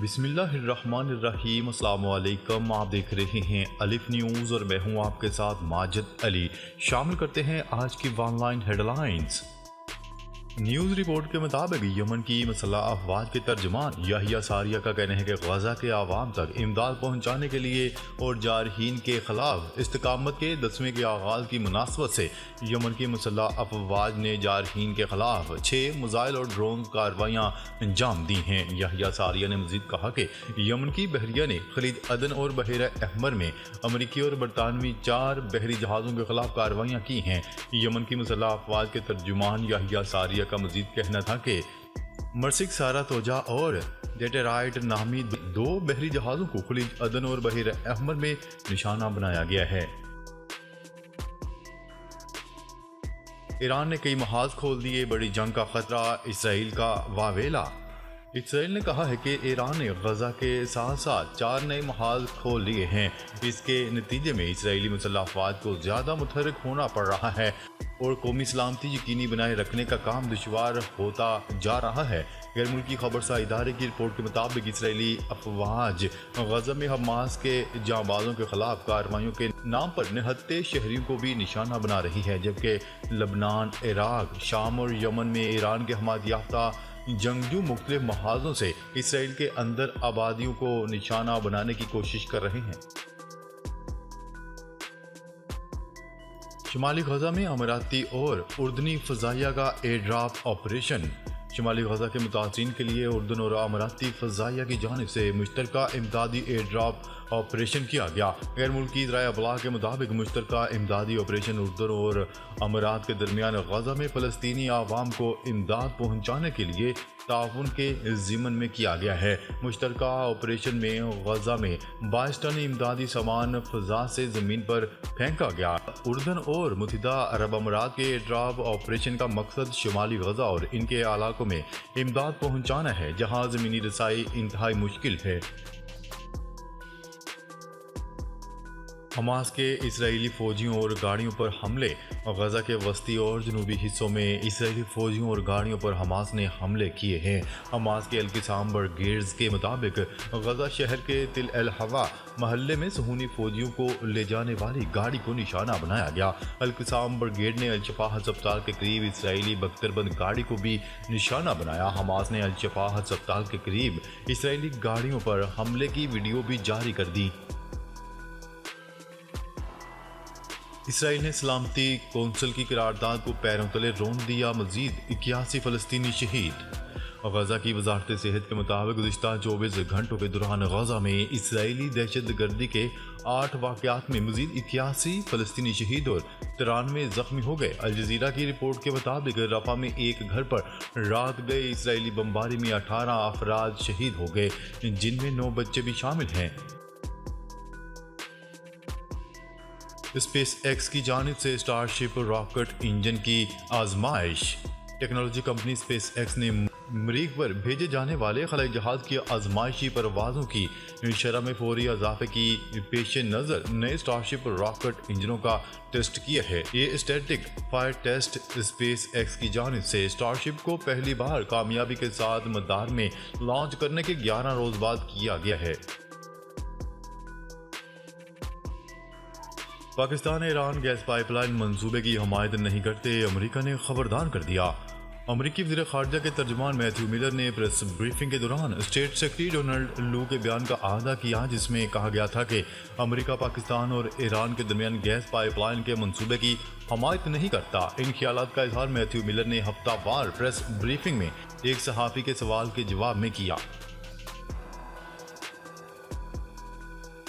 بسم اللہ الرحمن الرحیم۔ السلام علیکم، آپ دیکھ رہے ہیں الف نیوز اور میں ہوں آپ کے ساتھ ماجد علی۔ شامل کرتے ہیں آج کی online headlines. News report کے مطابق یمن کی مسلح افواج کے ترجمان یحییٰ ساریہ کا کہنا ہے کہ غزہ کے عوام تک امداد پہنچانے کے لیے اور جارحین کے خلاف استقامت کے 10ویں کے آغاز کی مناسبت سے یمن کی مسلح افواج نے جارحین کے خلاف 6 میزائل اور ڈرون کارروائیاں انجام دی ہیں۔ یحییٰ ساریہ نے مزید کہا کہ یمن کی بحریہ نے خلیج عدن اور بحیرہ احمر میں امریکی اور برطانوی 4 بحری جہازوں کے خلاف کارروائیاں کی ہیں۔ یمن کی مسلح افواج کے ترجمان یحییٰ ساریہ کا مزید کہنا تھا کہ مرسک ساراتوجا اور ڈیٹرائٹ نامی 2 بحری جہازوں کو خلیج عدن اور بحیرہ احمر میں نشانہ بنایا گیا ہے۔ ایران نے کئی محاذ کھول دیے، بڑی جنگ کا خطرہ، اسرائیل کا واویلا۔ اسرائیل نے کہا ہے کہ ایران نے غزہ کے ساتھ ساتھ 4 نئے محاذ کھول لیے ہیں۔ اس کے نتیجے میں اسرائیلی مسلح افواج کو زیادہ متحرک ہونا پڑ رہا ہے اور قومی سلامتی یقینی بنائے رکھنے کا کام دشوار ہوتا جا رہا ہے۔ غیر ملکی خبرساز ادارے کی رپورٹ کے مطابق اسرائیلی افواج غزہ میں حماس کے جانبازوں کے خلاف کارروائیوں کے نام پر نہتے شہریوں کو بھی نشانہ بنا رہی ہے، جبکہ لبنان، عراق، شام اور یمن میں ایران کے حمایت یافتہ جنگجو مختلف محاذوں سے اسرائیل کے اندر آبادیوں کو نشانہ بنانے کی کوشش کر رہے ہیں۔ شمالی غزہ میں اماراتی اور اردنی فضائیہ کا ایئر ڈراپ آپریشن۔ شمالی غزہ کے متاثرین کے لیے اردن اور اماراتی فضائیہ کی جانب سے مشترکہ امدادی ایئر ڈراپ آپریشن کیا گیا۔ غیر ملکی ذرائع ابلاغ کے مطابق مشترکہ امدادی آپریشن اردن اور امارات کے درمیان غزہ میں فلسطینی عوام کو امداد پہنچانے کے لیے تعاون کے ضمن میں کیا گیا ہے۔ مشترکہ آپریشن میں غزہ میں 22 ٹن امدادی سامان فضا سے زمین پر پھینکا گیا۔ اردن اور متحدہ عرب امارات کے ایئر ڈراپ آپریشن کا مقصد شمالی غزہ اور ان کے علاقوں میں امداد پہنچانا ہے، جہاں زمینی رسائی انتہائی مشکل ہے۔ حماس کے اسرائیلی فوجیوں اور گاڑیوں پر حملے۔ غزہ کے وسطی اور جنوبی حصوں میں اسرائیلی فوجیوں اور گاڑیوں پر حماس نے حملے کیے ہیں۔ حماس کے القسام برگیڈز کے مطابق غزہ شہر کے تل الحوا محلے میں صہیونی فوجیوں کو لے جانے والی گاڑی کو نشانہ بنایا گیا۔ القسام برگیڈ نے الشفا ہسپتال کے قریب اسرائیلی بختربند گاڑی کو بھی نشانہ بنایا۔ حماس نے الشفا ہسپتال کے قریب اسرائیلی گاڑیوں پر حملے کی ویڈیو بھی جاری کر دی۔ اسرائیل نے سلامتی کونسل کی قرارداد کو پیروں تلے رون دیا، مزید 81 فلسطینی شہید۔ غزہ کی وزارت صحت کے مطابق گزشتہ 24 گھنٹوں کے دوران غزہ میں اسرائیلی دہشت گردی کے 8 واقعات میں مزید 81 فلسطینی شہید اور 93 زخمی ہو گئے۔ الجزیرہ کی رپورٹ کے مطابق رفح میں ایک گھر پر رات گئے اسرائیلی بمباری میں 18 افراد شہید ہو گئے، جن میں 9 بچے بھی شامل ہیں۔ اسپیس ایکس کی جانب سے اسٹار شپ راکٹ انجن کی آزمائش۔ ٹیکنالوجی کمپنی اسپیس ایکس نے مریخ پر بھیجے جانے والے خلائی جہاز کی آزمائشی پروازوں کی شرح میں فوری اضافے کی پیش نظر نئے اسٹار شپ راکٹ انجنوں کا ٹیسٹ کیا ہے۔ یہ static fire test space x کی جانب سے اسٹار شپ کو پہلی بار کامیابی کے ساتھ مدار میں لانچ کرنے کے 11 روز بعد کیا گیا ہے۔ Pakistan Iran gas pipeline منصوبے کی حمایت نہیں کرتے، امریکہ نے خبردار کر دیا۔ امریکی وزیر خارجہ کے ترجمان میتھیو میلر نے پریس بریفنگ کے دوران اسٹیٹ سیکرٹری ڈونلڈ لو کے بیان کا اعادہ کیا، جس میں کہا گیا تھا کہ امریکہ پاکستان اور ایران کے درمیان گیس پائپ لائن کے منصوبے کی حمایت نہیں کرتا۔ ان خیالات کا اظہار میتھیو میلر نے ہفتہ وار پریس بریفنگ میں ایک صحافی کے سوال کے جواب میں کیا۔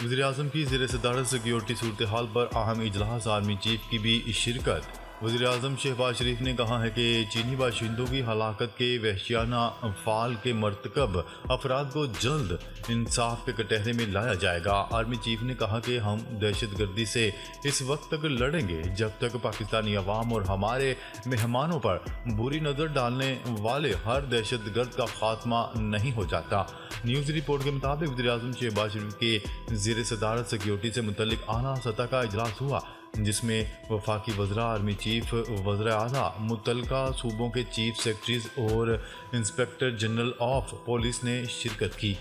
وزیراعظم کی زیر صدارت سیکیورٹی صورتحال پر اہم اجلاس، آرمی چیف کی بھی شرکت۔ وزیراعظم شہباز شریف نے کہا ہے کہ چینی باشندوں کی ہلاکت کے وحشیانہ افعال کے مرتکب افراد کو جلد انصاف کے کٹہرے میں لایا جائے گا۔ آرمی چیف نے کہا کہ ہم دہشت گردی سے اس وقت تک لڑیں گے جب تک پاکستانی عوام اور ہمارے مہمانوں پر بری نظر ڈالنے والے ہر دہشت گرد کا خاتمہ نہیں ہو جاتا۔ نیوز رپورٹ کے مطابق وزیراعظم شہباز شریف کے زیر صدارت سیکیورٹی سے متعلق اعلیٰ سطح کا اجلاس ہوا، جس میں وفاقی وزراء، آرمی چیف، وزیر اعلیٰ، متعلقہ صوبوں کے چیف سیکرٹریز اور انسپکٹر جنرل آف پولیس نے شرکت کی۔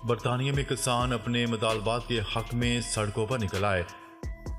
برطانیہ میں کسان اپنے مطالبات کے حق میں سڑکوں پر نکل آئے۔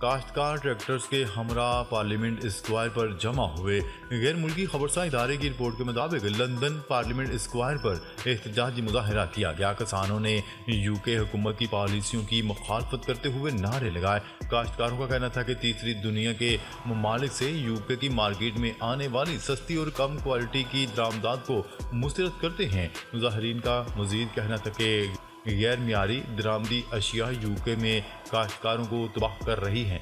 کاشتکار ٹریکٹرز کے ہمراہ پارلیمنٹ اسکوائر پر جمع ہوئے۔ غیر ملکی خبرساں ادارے کی رپورٹ کے مطابق لندن پارلیمنٹ اسکوائر پر احتجاجی مظاہرہ کیا گیا۔ کسانوں نے یو کے حکومت کی پالیسیوں کی مخالفت کرتے ہوئے نعرے لگائے۔ کاشتکاروں کا کہنا تھا کہ تیسری دنیا کے ممالک سے یو کے کی مارکیٹ میں آنے والی سستی اور کم کوالٹی کی درآمدات کو مسترد کرتے ہیں۔ مظاہرین کا مزید کہنا تھا کہ غیر معیاری درآمدی اشیاء یو کے میں کاشتکاروں کو تباہ کر رہی ہیں۔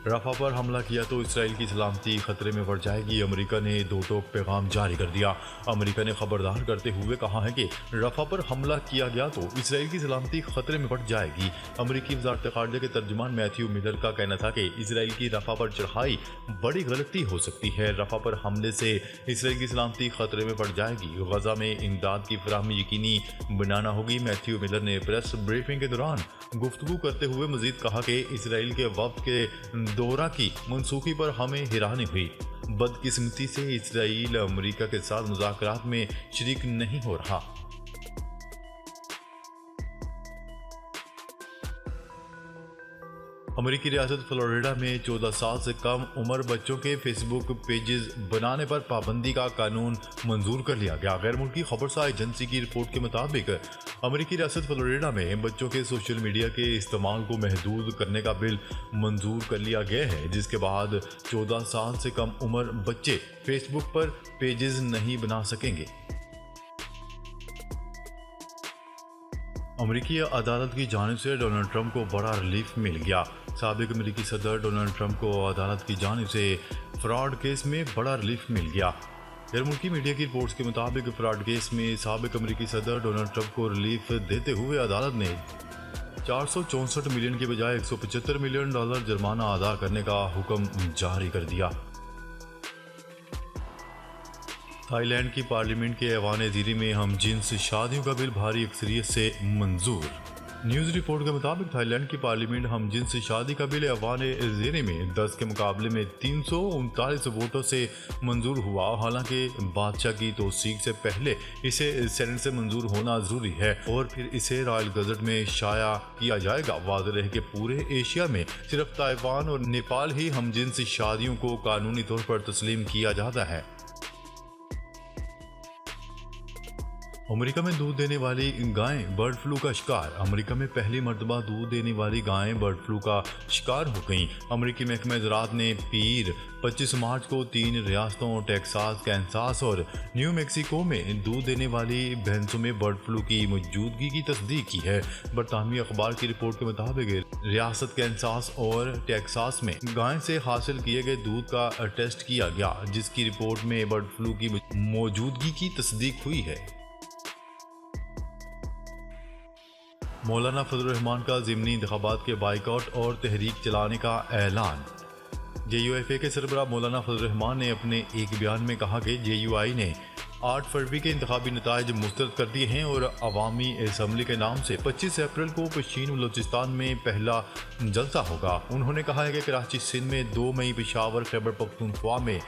رفح پر حملہ کیا تو اسرائیل کی سلامتی خطرے میں پڑ جائے گی، امریکہ نے دو ٹوک پیغام جاری کر دیا۔ امریکہ نے خبردار کرتے ہوئے کہا ہے کہ رفح پر حملہ کیا گیا تو اسرائیل کی سلامتی خطرے میں پڑ جائے گی۔ امریکی وزارت خارجہ کے ترجمان میتھیو میلر کا کہنا تھا کہ اسرائیل کی رفح پر چڑھائی بڑی غلطی ہو سکتی ہے۔ رفح پر حملے سے اسرائیل کی سلامتی خطرے میں پڑ جائے گی، غزہ میں امداد کی فراہمی یقینی بنانا ہوگی۔ میتھیو میلر نے پریس بریفنگ کے دوران گفتگو کرتے ہوئے مزید کہا کہ اسرائیل کے وفد کے دورہ کی منسوخی پر ہمیں حیرانی ہوئی۔ بدقسمتی سے اسرائیل امریکہ کے ساتھ مذاکرات میں شریک نہیں ہو رہا۔ امریکی ریاست فلوریڈا میں 14 سال سے کم عمر بچوں کے فیس بک پیجز بنانے پر پابندی کا قانون منظور کر لیا گیا۔ غیر ملکی خبرساں ایجنسی کی رپورٹ کے مطابق امریکی ریاست فلوریڈا میں بچوں کے سوشل میڈیا کے استعمال کو محدود کرنے کا بل منظور کر لیا گیا ہے، جس کے بعد 14 سال سے کم عمر بچے فیس بک پر پیجز نہیں بنا سکیں گے۔ امریکی عدالت کی جانب سے ڈونلڈ ٹرمپ کو بڑا ریلیف مل گیا۔ سابق امریکی صدر ڈونلڈ ٹرمپ کو عدالت کی جانب سے فراڈ کیس میں بڑا ریلیف مل گیا۔ غیر ملکی میڈیا کی رپورٹس کے مطابق فراڈ کیس میں سابق امریکی صدر ڈونلڈ ٹرمپ کو ریلیف دیتے ہوئے عدالت نے 464 ملین کے بجائے $175 ملین جرمانہ ادا کرنے کا حکم جاری کر دیا۔ تھائی لینڈ کی پارلیمنٹ کے ایوان زیریں میں ہم جنس شادیوں کا بل بھاری اکثریت سے منظور۔ نیوز رپورٹ کے مطابق تھائی لینڈ کی پارلیمنٹ ہم جنس شادی کا بل ایوان زیریں میں 10 کے مقابلے میں 339 ووٹوں سے منظور ہوا۔ حالانکہ بادشاہ کی توثیق سے پہلے اسے سینٹ سے منظور ہونا ضروری ہے اور پھر اسے رائل گزٹ میں شائع کیا جائے گا۔ واضح ہے کہ پورے ایشیا میں صرف تائیوان اور نیپال ہی ہم جنس شادیوں کو قانونی طور پر تسلیم کیا جاتا ہے۔ امریکہ میں دودھ دینے والی گائیں برڈ فلو کا شکار۔ امریکہ میں پہلی مرتبہ دودھ دینے والی گائیں برڈ فلو کا شکار ہو گئیں۔ امریکی محکمہ زراعت نے پیر 25 مارچ کو 3 ریاستوں ٹیکساس، کینساس اور نیو میکسیکو میں دودھ دینے والی بھینسوں میں برڈ فلو کی موجودگی کی تصدیق کی ہے۔ برطانوی اخبار کی رپورٹ کے مطابق ریاست کینساس اور ٹیکساس میں گائیں سے حاصل کیے گئے دودھ کا ٹیسٹ کیا گیا، جس کی رپورٹ میں برڈ فلو کی موجودگی کی تصدیق ہوئی ہے۔ مولانا فضل الرحمان کا ضمنی انتخابات کے بائیکاٹ اور تحریک چلانے کا اعلان۔ جے یو ایف اے کے سربراہ مولانا فضل الرحمان نے اپنے ایک بیان میں کہا کہ جے یو آئی نے 8 فروری کے انتخابی نتائج مسترد کر دیے ہیں اور عوامی اسمبلی کے نام سے 25 اپریل کو پشین بلوچستان میں پہلا جلسہ ہوگا۔ انہوں نے کہا ہے کہ کراچی سندھ میں 2 مئی، پشاور خیبر پختونخوا میں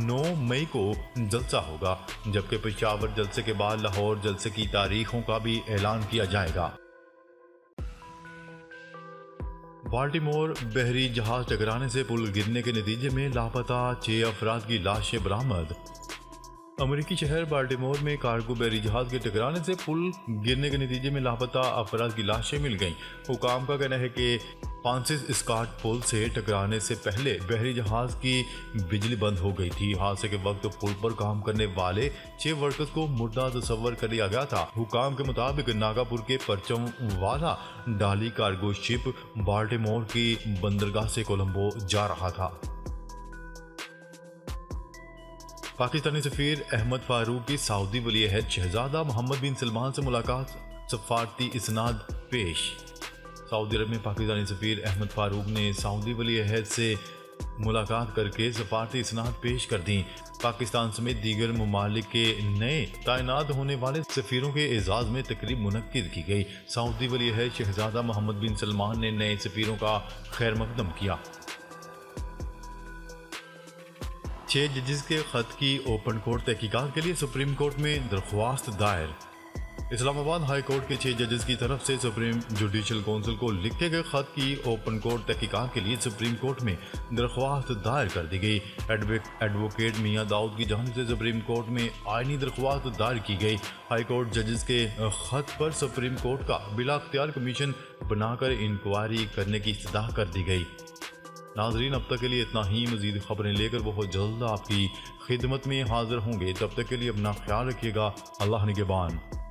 9 مئی کو جلسہ ہوگا، جبکہ پشاور جلسے کے بعد لاہور جلسے کی تاریخوں کا بھی اعلان کیا جائے گا۔ بالٹیمور بحری جہاز ٹکرانے سے پل گرنے کے نتیجے میں لاپتہ 6 افراد کی لاشیں برآمد۔ امریکی شہر بالٹیمور میں کارگو بحری جہاز کے ٹکرانے سے پل گرنے کے نتیجے میں لاپتہ افراد کی لاشیں مل گئیں۔ حکام کا کہنا ہے کہ فرانسس اسکاٹ پل سے ٹکرانے سے پہلے بحری جہاز کی بجلی بند ہو گئی تھی۔ حادثے کے وقت پل پر کام کرنے والے 6 ورکرز کو مردہ تصور کر لیا گیا تھا۔ حکام کے مطابق ناگاپور کے پرچم والا ڈالی کارگو شپ بالٹیمور کی بندرگاہ سے کولمبو جا رہا تھا۔ پاکستانی سفیر احمد فاروق کی سعودی ولی عہد شہزادہ محمد بن سلمان سے ملاقات، سفارتی اسناد پیش۔ سعودی عرب میں پاکستانی سفیر احمد فاروق نے سعودی ولی عہد سے ملاقات کر کے سفارتی اسناد پیش کر دیں۔ پاکستان سمیت دیگر ممالک کے نئے تعینات ہونے والے سفیروں کے اعزاز میں تقریب منعقد کی گئی۔ سعودی ولی عہد شہزادہ محمد بن سلمان نے نئے سفیروں کا خیر مقدم کیا۔ 6 ججز کے خط کی اوپن کورٹ تحقیقات کے لیے سپریم کورٹ میں درخواست دائر۔ اسلام آباد ہائی کورٹ کے 6 ججز کی طرف سے سپریم جوڈیشل کونسل کو لکھے گئے خط کی اوپن کورٹ تحقیقات کے لیے سپریم کورٹ میں درخواست دائر کر دی گئی۔ ایڈوکیٹ میاں داؤد کی جانب سے سپریم کورٹ میں آئینی درخواست دائر کی گئی۔ ہائی کورٹ ججز کے خط پر سپریم کورٹ کا بلا اختیار کمیشن بنا کر انکوائری کرنے کی استدعا کر دی گئی۔ ناظرین، اب تک کے لیے اتنا ہی۔ مزید خبریں لے کر بہت جلد آپ کی خدمت میں حاضر ہوں گے۔ تب تک کے لیے اپنا خیال رکھیے گا۔ اللہ نگہبان۔